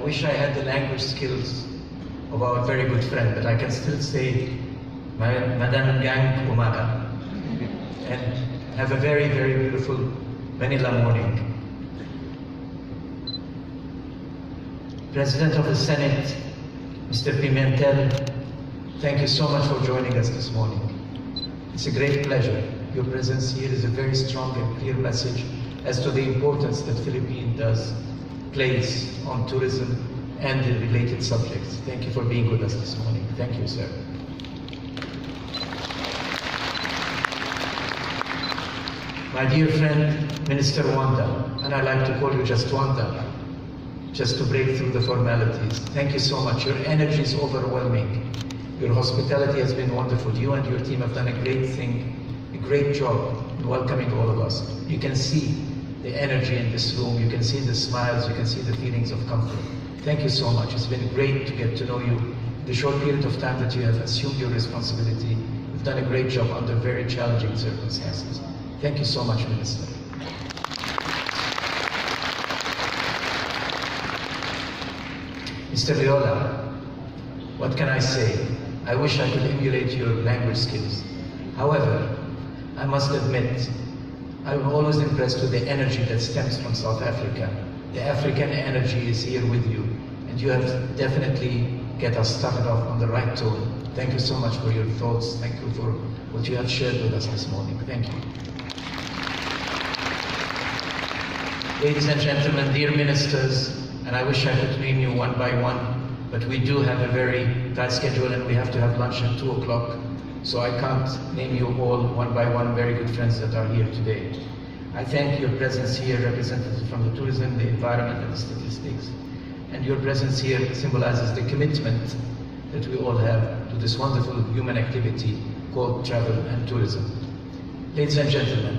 wish I had the language skills of our very good friend, but I can still say Madam Gang Umaga and have a very, very beautiful Manila morning. President of the Senate, Mr. Pimentel, thank you so much for joining us this morning. It's a great pleasure. Your presence here is a very strong and clear message as to the importance that Philippines plays on tourism and the related subjects. Thank you for being with us this morning. Thank you, sir. My dear friend, Minister Wanda, and I like to call you just Wanda, just to break through the formalities. Thank you so much. Your energy is overwhelming. Your hospitality has been wonderful. You and your team have done a great thing, a great job in welcoming all of us. You can see the energy in this room. You can see the smiles. You can see the feelings of comfort. Thank you so much. It's been great to get to know you. The short period of time that you have assumed your responsibility, you've done a great job under very challenging circumstances. Thank you so much, Minister. Mr. Viola, what can I say? I wish I could emulate your language skills. However, I must admit, I'm always impressed with the energy that stems from South Africa. The African energy is here with you, and you have definitely get us started off on the right tone. Thank you so much for your thoughts. Thank you for what you have shared with us this morning. Thank you. Ladies and gentlemen, dear ministers, and I wish I could name you one by one, but we do have a very tight schedule and we have to have lunch at 2 o'clock. So I can't name you all one by one, very good friends that are here today. I thank your presence here, representatives from the tourism, the environment, and the statistics. And your presence here symbolizes the commitment that we all have to this wonderful human activity called travel and tourism. Ladies and gentlemen,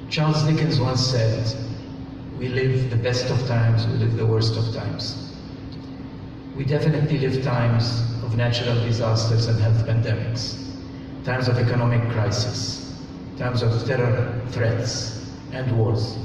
Charles Dickens once said, "We live the best of times, we live the worst of times." We definitely live times of natural disasters and health pandemics, times of economic crisis, times of terror threats and wars.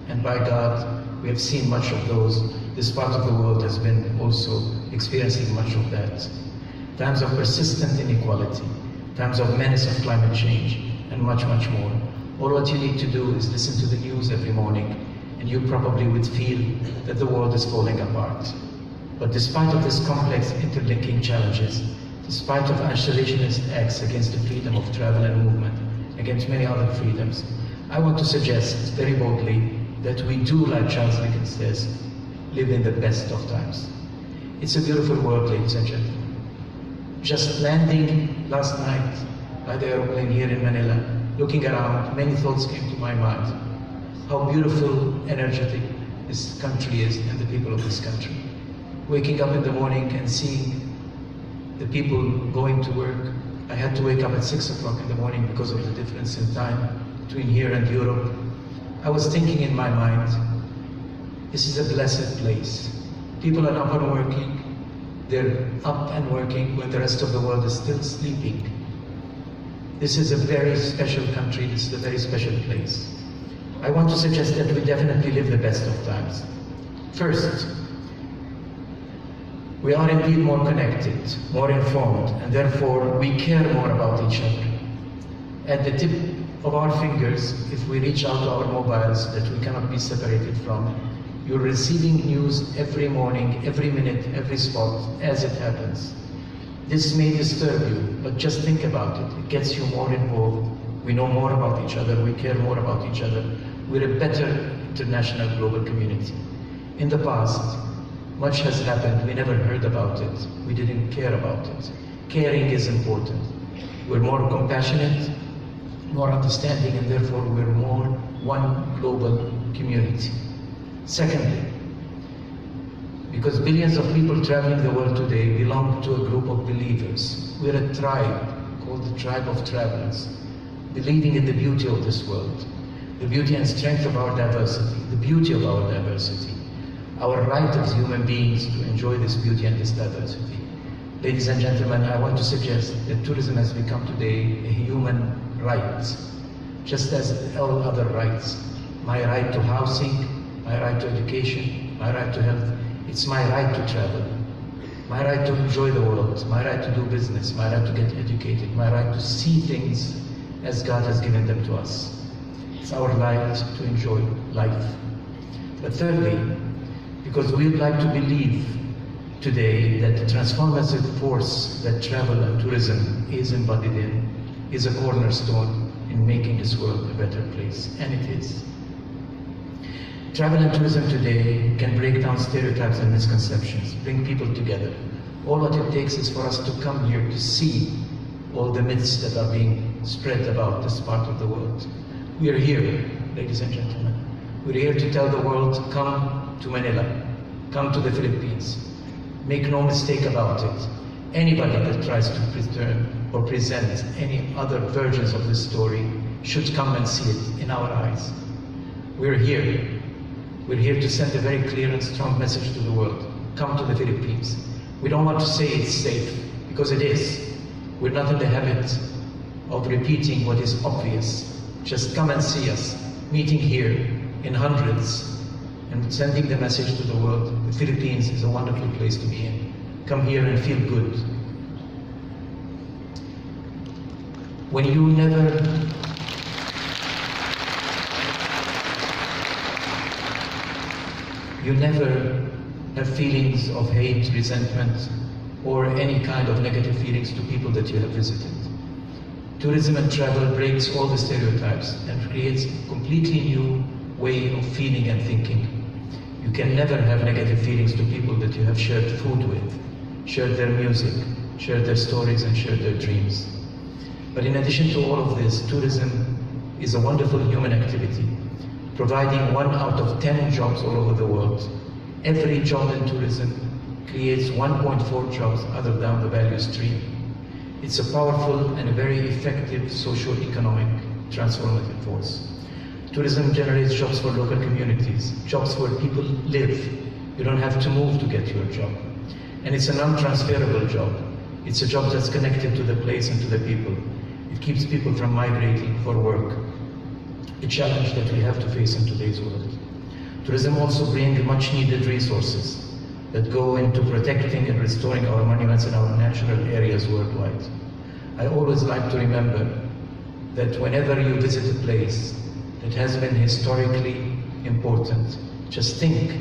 And by God, we have seen much of those. This part of the world has been also experiencing much of that. Times of persistent inequality, times of menace of climate change, and much, much more. All what you need to do is listen to the news every morning, and you probably would feel that the world is falling apart. But despite of these complex interlinking challenges, despite of isolationist acts against the freedom of travel and movement, against many other freedoms, I want to suggest very boldly that we do, like Charles Dickens says, live in the best of times. It's a beautiful world, ladies and gentlemen. Just landing last night by the airplane here in Manila, looking around, many thoughts came to my mind. How beautiful, energetic this country is and the people of this country. Waking up in the morning and seeing the people going to work. I had to wake up at 6 o'clock in the morning because of the difference in time between here and Europe. I was thinking in my mind, this is a blessed place. People are up and working. They're up and working when the rest of the world is still sleeping. This is a very special country. This is a very special place. I want to suggest that we definitely live the best of times. First, we are indeed more connected, more informed, and therefore we care more about each other. At the tip of our fingers, if we reach out to our mobiles that we cannot be separated from, you're receiving news every morning, every minute, every spot, as it happens. This may disturb you, but just think about it. It gets you more involved. We know more about each other. We care more about each other. We're a better international global community. In the past, much has happened. We never heard about it. We didn't care about it. Caring is important. We're more compassionate, more understanding, and therefore we're more one global community. Secondly, because billions of people traveling the world today belong to a group of believers. We're a tribe called the Tribe of Travelers, believing in the beauty of this world, the beauty and strength of our diversity, the beauty of our diversity, our right as human beings to enjoy this beauty and this diversity. Ladies and gentlemen, I want to suggest that tourism has become today a human right, just as all other rights. My right to housing, my right to education, my right to health. It's my right to travel, my right to enjoy the world, my right to do business, my right to get educated, my right to see things as God has given them to us. It's our right to enjoy life. But thirdly, because we would like to believe today that the transformative force that travel and tourism is embodied in is a cornerstone in making this world a better place, and it is. Travel and tourism today can break down stereotypes and misconceptions, bring people together. All what it takes is for us to come here to see all the myths that are being spread about this part of the world. We are here, ladies and gentlemen. We're here to tell the world, come to Manila, come to the Philippines. Make no mistake about it. Anybody that tries to return or present any other versions of this story should come and see it in our eyes. We're here. We're here to send a very clear and strong message to the world. Come to the Philippines. We don't want to say it's safe, because it is. We're not in the habit of repeating what is obvious. Just come and see us, meeting here in hundreds, and sending the message to the world. The Philippines is a wonderful place to be in. Come here and feel good. When you never have feelings of hate, resentment, or any kind of negative feelings to people that you have visited. Tourism and travel breaks all the stereotypes and creates a completely new way of feeling and thinking. You can never have negative feelings to people that you have shared food with, shared their music, shared their stories, and shared their dreams. But in addition to all of this, tourism is a wonderful human activity, providing 1 out of 10 jobs all over the world. Every job in tourism creates 1.4 jobs other down the value stream. It's a powerful and a very effective socio-economic transformative force. Tourism generates jobs for local communities, jobs where people live. You don't have to move to get your job. And it's a non-transferable job. It's a job that's connected to the place and to the people. It keeps people from migrating for work, a challenge that we have to face in today's world. Tourism also brings much needed resources that go into protecting and restoring our monuments and our natural areas worldwide. I always like to remember that whenever you visit a place that has been historically important, just think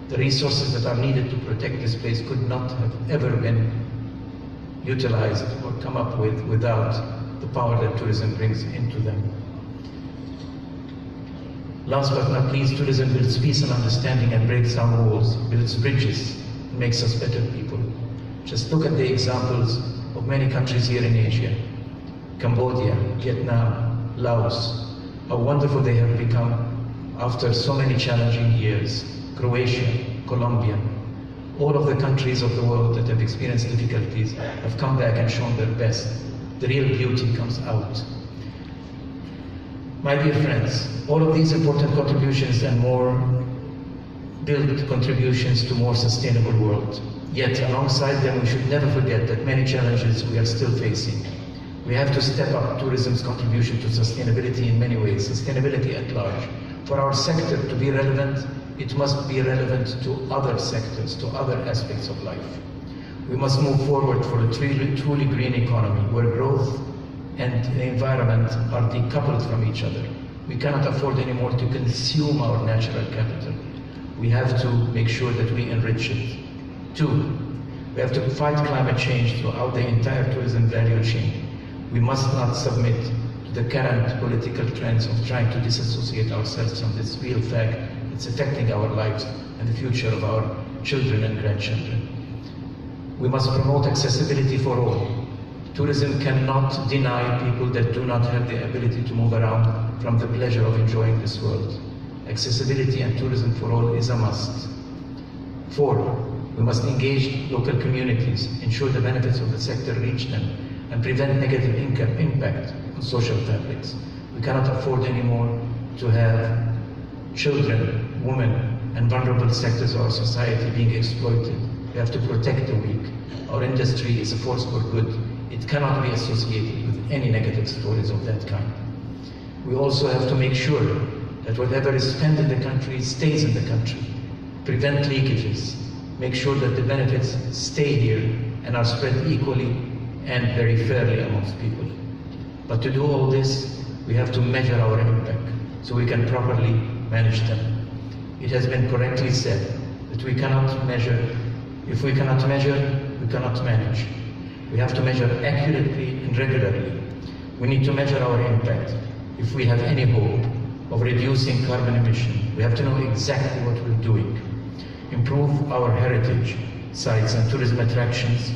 the resources that are needed to protect this place could not have ever been utilized or come up with without the power that tourism brings into them. Last but not least, tourism builds peace and understanding and breaks down walls, builds bridges, and makes us better people. Just look at the examples of many countries here in Asia. Cambodia, Vietnam, Laos, how wonderful they have become after so many challenging years. Croatia, Colombia, all of the countries of the world that have experienced difficulties have come back and shown their best. The real beauty comes out. My dear friends, all of these important contributions and more build contributions to a more sustainable world. Yet alongside them, we should never forget that many challenges we are still facing. We have to step up tourism's contribution to sustainability in many ways, sustainability at large. For our sector to be relevant, it must be relevant to other sectors, to other aspects of life. We must move forward for a truly green economy where growth and the environment are decoupled from each other. We cannot afford anymore to consume our natural capital. We have to make sure that we enrich it. 2, we have to fight climate change throughout the entire tourism value chain. We must not submit to the current political trends of trying to disassociate ourselves from this real fact that's affecting our lives and the future of our children and grandchildren. We must promote accessibility for all. Tourism cannot deny people that do not have the ability to move around from the pleasure of enjoying this world. Accessibility and tourism for all is a must. 4, we must engage local communities, ensure the benefits of the sector reach them, and prevent negative impact on social fabrics. We cannot afford anymore to have children, women, and vulnerable sectors of our society being exploited. We have to protect the weak. Our industry is a force for good. It cannot be associated with any negative stories of that kind. We also have to make sure that whatever is spent in the country stays in the country, prevent leakages, make sure that the benefits stay here and are spread equally and very fairly amongst people. But to do all this, we have to measure our impact so we can properly manage them. It has been correctly said that we cannot measure. If we cannot measure, we cannot manage. We have to measure accurately and regularly. We need to measure our impact. If we have any hope of reducing carbon emission, we have to know exactly what we're doing. Improve our heritage sites and tourism attractions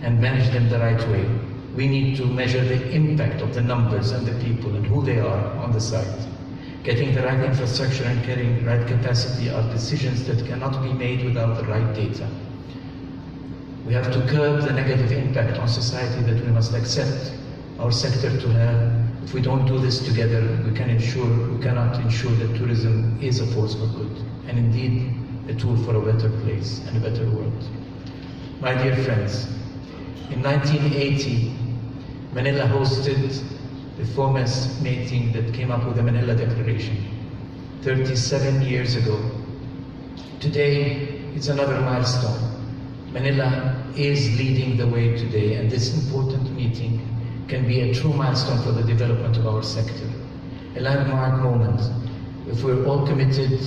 and manage them the right way. We need to measure the impact of the numbers and the people and who they are on the site. Getting the right infrastructure and carrying the right capacity are decisions that cannot be made without the right data. We have to curb the negative impact on society that we must accept our sector to have. If we don't do this together, we cannot ensure that tourism is a force for good, and indeed a tool for a better place and a better world. My dear friends, in 1980, Manila hosted the foremost meeting that came up with the Manila Declaration, 37 years ago. Today, it's another milestone. Manila is leading the way today, and this important meeting can be a true milestone for the development of our sector. A landmark moment if we're all committed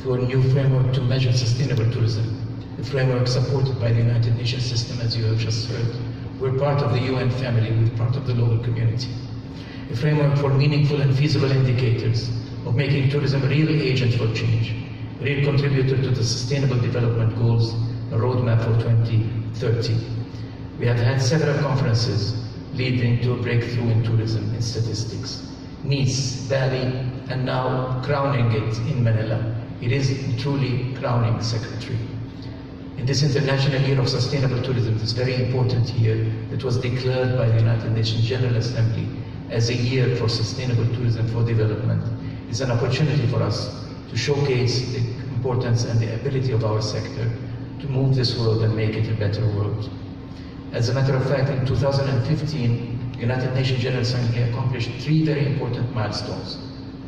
for a new framework to measure sustainable tourism, a framework supported by the United Nations system, as you have just heard. We're part of the UN family, we're part of the local community. A framework for meaningful and feasible indicators of making tourism a real agent for change, a real contributor to the Sustainable Development Goals, a roadmap for 2030. We have had several conferences leading to a breakthrough in tourism and statistics. Nice, Bali, and now crowning it in Manila. It is truly crowning, Secretary. In this International Year of Sustainable Tourism, this very important year that was declared by the United Nations General Assembly as a year for sustainable tourism for development, is an opportunity for us to showcase the importance and the ability of our sector to move this world and make it a better world. As a matter of fact, in 2015, the United Nations General Assembly accomplished 3 very important milestones.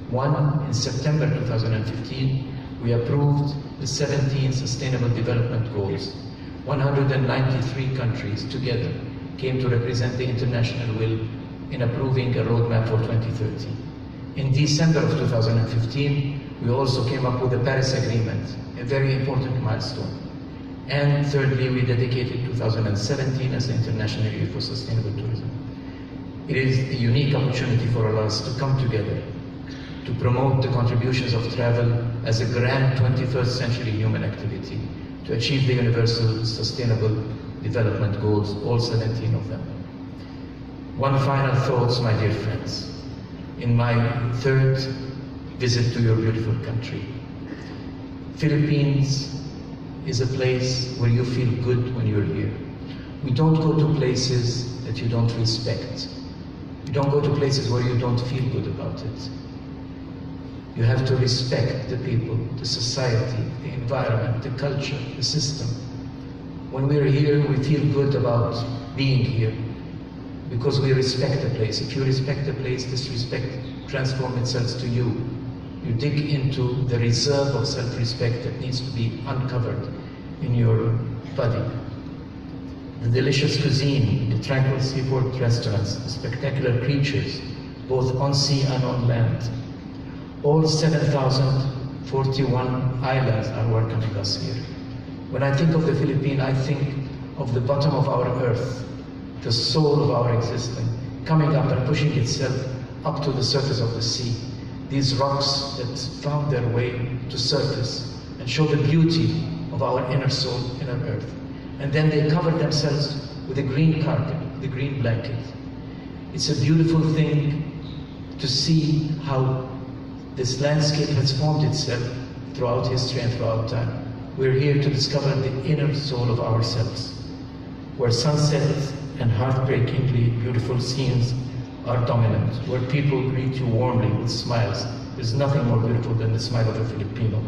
One, in September 2015, we approved the 17 Sustainable Development Goals. 193 countries together came to represent the international will in approving a roadmap for 2030. In December of 2015, we also came up with the Paris Agreement, a very important milestone. And thirdly, we dedicated 2017 as the International Year for Sustainable Tourism. It is a unique opportunity for us to come together to promote the contributions of travel as a grand 21st century human activity to achieve the Universal Sustainable Development Goals, all 17 of them. One final thought, my dear friends. In my 3rd visit to your beautiful country, Philippines is a place where you feel good when you're here. We don't go to places that you don't respect. You don't go to places where you don't feel good about it. You have to respect the people, the society, the environment, the culture, the system. When we're here, we feel good about being here because we respect the place. If you respect the place, this respect transforms itself to you. You dig into the reserve of self-respect that needs to be uncovered in your body. The delicious cuisine, the tranquil seaport restaurants, the spectacular creatures, both on sea and on land. All 7,041 islands are welcoming us here. When I think of the Philippines, I think of the bottom of our earth, the soul of our existence, coming up and pushing itself up to the surface of the sea. These rocks that found their way to surface and show the beauty of our inner soul, inner earth. And then they cover themselves with a green carpet, the green blanket. It's a beautiful thing to see how this landscape has formed itself throughout history and throughout time. We're here to discover the inner soul of ourselves, where sunset and heartbreakingly beautiful scenes are dominant, where people greet you warmly with smiles. There's nothing more beautiful than the smile of a Filipino.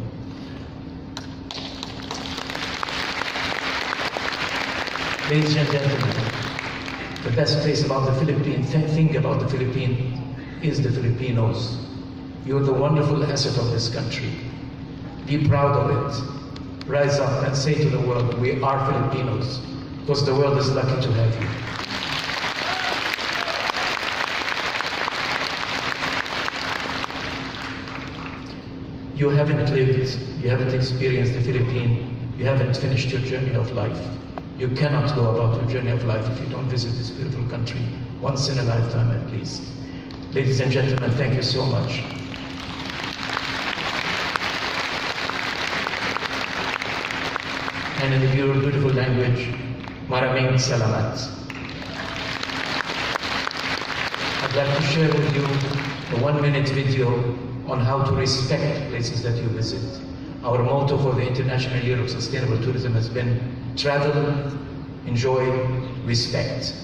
Ladies and gentlemen, the best place about the Philippines, thing about the Philippines is the Filipinos. You're the wonderful asset of this country. Be proud of it. Rise up and say to the world, we are Filipinos, because the world is lucky to have you. You haven't lived, you haven't experienced the Philippines, you haven't finished your journey of life. You cannot go about your journey of life if you don't visit this beautiful country once in a lifetime at least. Ladies and gentlemen, thank you so much. And in your beautiful language, maraming salamat. I'd like to share with you a 1-minute video on how to respect places that you visit. Our motto for the International Year of Sustainable Tourism has been travel, enjoy, respect.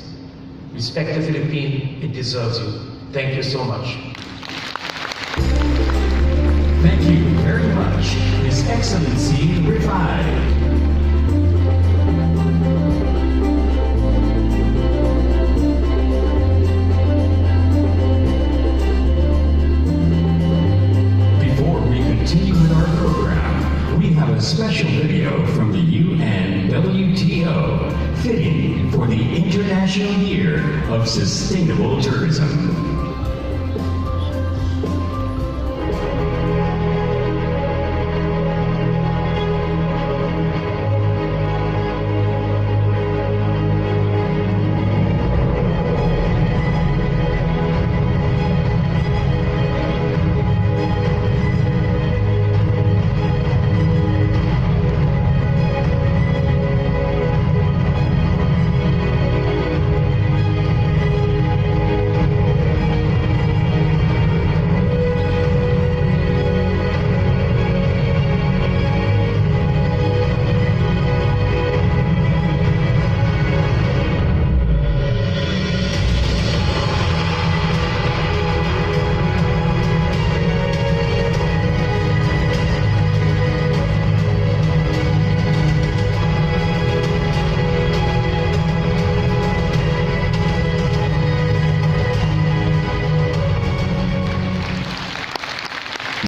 Respect the Philippines, it deserves you. Thank you so much. Thank you very much, His Excellency Rifai. A special video from the UNWTO, fitting for the International Year of Sustainable Tourism.